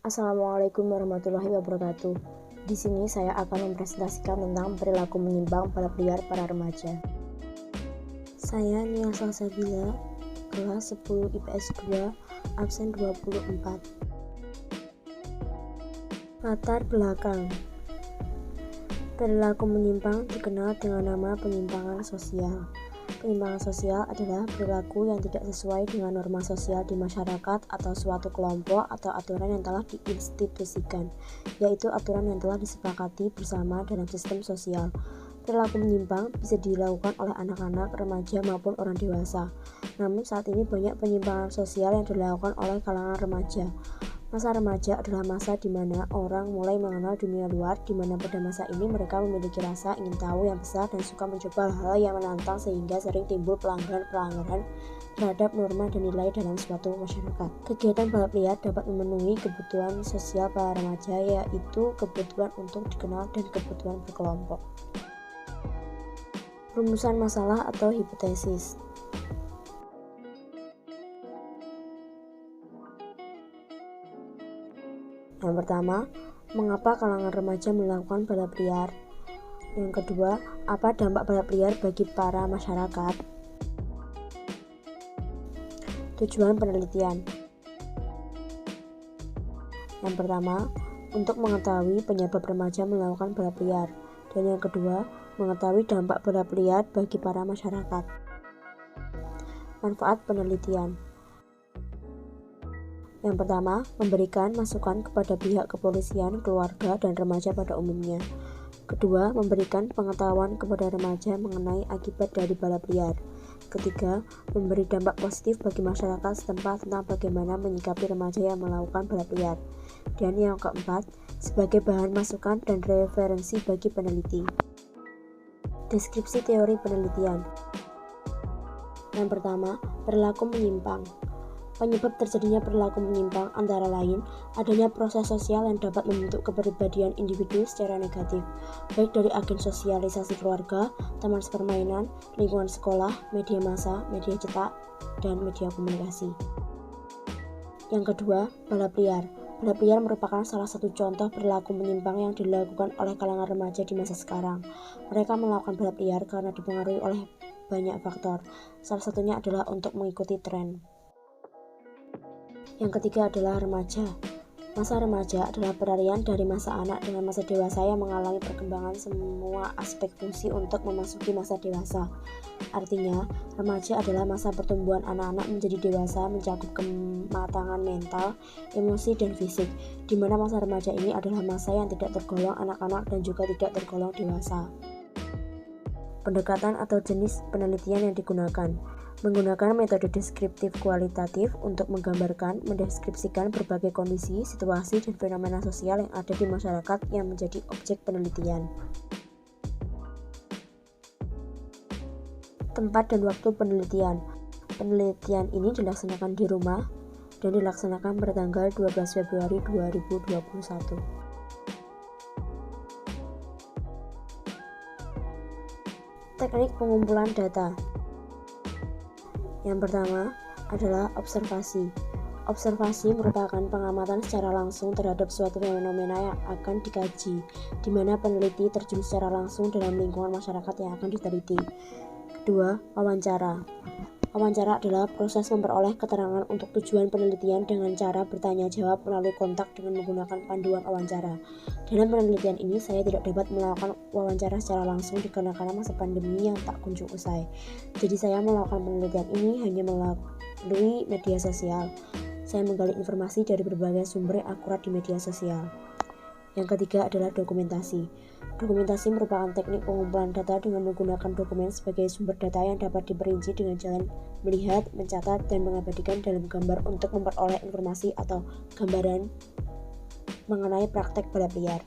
Assalamualaikum warahmatullahi wabarakatuh. Di sini saya akan mempresentasikan tentang perilaku menyimpang balap liar para remaja. Saya Nia Salsabila, kelas 10 IPS 2, absen 24. Latar belakang. Perilaku menyimpang dikenal dengan nama penyimpangan sosial. Penyimpangan sosial adalah perilaku yang tidak sesuai dengan norma sosial di masyarakat atau suatu kelompok atau aturan yang telah diinstitusikan, yaitu aturan yang telah disepakati bersama dalam sistem sosial. Perilaku menyimpang bisa dilakukan oleh anak-anak, remaja maupun orang dewasa. Namun saat ini banyak penyimpangan sosial yang dilakukan oleh kalangan remaja. Masa remaja adalah masa di mana orang mulai mengenal dunia luar, di mana pada masa ini mereka memiliki rasa ingin tahu yang besar dan suka mencoba hal-hal yang menantang sehingga sering timbul pelanggaran-pelanggaran terhadap norma dan nilai dalam suatu masyarakat. Kegiatan balap liar dapat memenuhi kebutuhan sosial para remaja, yaitu kebutuhan untuk dikenal dan kebutuhan berkelompok. Rumusan masalah atau hipotesis. Yang pertama, mengapa kalangan remaja melakukan balap liar? Yang kedua, apa dampak balap liar bagi para masyarakat? Tujuan penelitian. Yang pertama, untuk mengetahui penyebab remaja melakukan balap liar. Dan yang kedua, mengetahui dampak balap liar bagi para masyarakat. Manfaat penelitian. Yang pertama, memberikan masukan kepada pihak kepolisian, keluarga, dan remaja pada umumnya. Kedua, memberikan pengetahuan kepada remaja mengenai akibat dari balap liar. Ketiga, memberi dampak positif bagi masyarakat setempat tentang bagaimana menyikapi remaja yang melakukan balap liar. Dan yang keempat, sebagai bahan masukan dan referensi bagi peneliti. Deskripsi teori penelitian. Yang pertama, perilaku menyimpang. Penyebab terjadinya perilaku menyimpang antara lain adanya proses sosial yang dapat membentuk kepribadian individu secara negatif, baik dari agen sosialisasi keluarga, taman permainan, lingkungan sekolah, media massa, media cetak, dan media komunikasi. Yang kedua, balap liar. Balap liar merupakan salah satu contoh perilaku menyimpang yang dilakukan oleh kalangan remaja di masa sekarang. Mereka melakukan balap liar karena dipengaruhi oleh banyak faktor. Salah satunya adalah untuk mengikuti tren. Yang ketiga adalah remaja. Masa remaja adalah peralihan dari masa anak dengan masa dewasa yang mengalami perkembangan semua aspek fungsi untuk memasuki masa dewasa. Artinya, remaja adalah masa pertumbuhan anak-anak menjadi dewasa, mencakup kematangan mental, emosi, dan fisik, di mana masa remaja ini adalah masa yang tidak tergolong anak-anak dan juga tidak tergolong dewasa. Pendekatan atau jenis penelitian yang digunakan. Menggunakan metode deskriptif kualitatif untuk menggambarkan, mendeskripsikan berbagai kondisi, situasi, dan fenomena sosial yang ada di masyarakat yang menjadi objek penelitian. Tempat dan waktu penelitian. Penelitian ini dilaksanakan di rumah dan dilaksanakan pada tanggal 12 Februari 2021. Teknik pengumpulan data. Yang pertama adalah observasi. Observasi merupakan pengamatan secara langsung terhadap suatu fenomena yang akan dikaji, di mana peneliti terjun secara langsung dalam lingkungan masyarakat yang akan diteliti. Kedua, wawancara. Wawancara adalah proses memperoleh keterangan untuk tujuan penelitian dengan cara bertanya jawab melalui kontak dengan menggunakan panduan wawancara. Dalam penelitian ini, saya tidak dapat melakukan wawancara secara langsung dikarenakan masa pandemi yang tak kunjung usai. Jadi saya melakukan penelitian ini hanya melalui media sosial. Saya menggali informasi dari berbagai sumber yang akurat di media sosial. Yang ketiga adalah dokumentasi. Dokumentasi merupakan teknik pengumpulan data dengan menggunakan dokumen sebagai sumber data yang dapat diperinci dengan jalan melihat, mencatat, dan mengabadikan dalam gambar untuk memperoleh informasi atau gambaran mengenai praktek balap liar.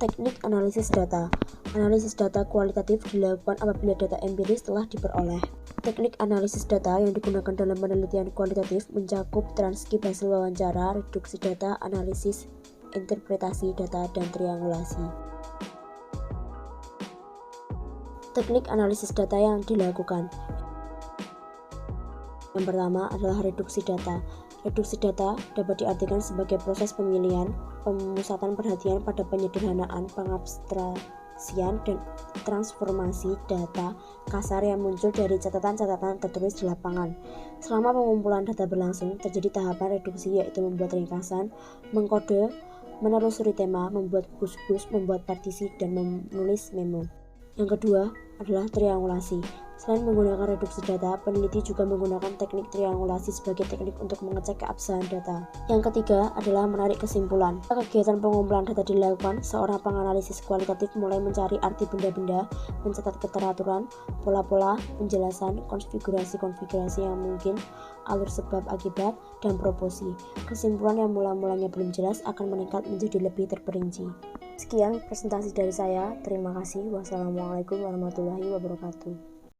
Teknik analisis data. Analisis data kualitatif dilakukan apabila data empiris telah diperoleh. Teknik analisis data yang digunakan dalam penelitian kualitatif mencakup transkrip hasil wawancara, reduksi data, analisis, interpretasi data, dan triangulasi. Teknik analisis data yang dilakukan. Yang pertama adalah reduksi data. Reduksi data dapat diartikan sebagai proses pemilihan, pemusatan perhatian pada penyederhanaan, pengabstraksian, dan transformasi data kasar yang muncul dari catatan-catatan tertulis di lapangan. Selama pengumpulan data berlangsung, terjadi tahapan reduksi, yaitu membuat ringkasan, mengkode, menelusuri tema, membuat gugus, membuat partisi, dan menulis memo. Yang kedua adalah triangulasi. Selain menggunakan reduksi data, peneliti juga menggunakan teknik triangulasi sebagai teknik untuk mengecek keabsahan data. Yang ketiga adalah menarik kesimpulan. Kegiatan pengumpulan data dilakukan, seorang penganalisis kualitatif mulai mencari arti benda-benda, mencatat keteraturan, pola-pola, penjelasan, konfigurasi-konfigurasi yang mungkin, alur sebab akibat, dan proporsi. Kesimpulan yang mula-mulanya belum jelas akan meningkat menjadi lebih terperinci. Sekian presentasi dari saya. Terima kasih. Wassalamualaikum warahmatullahi wabarakatuh.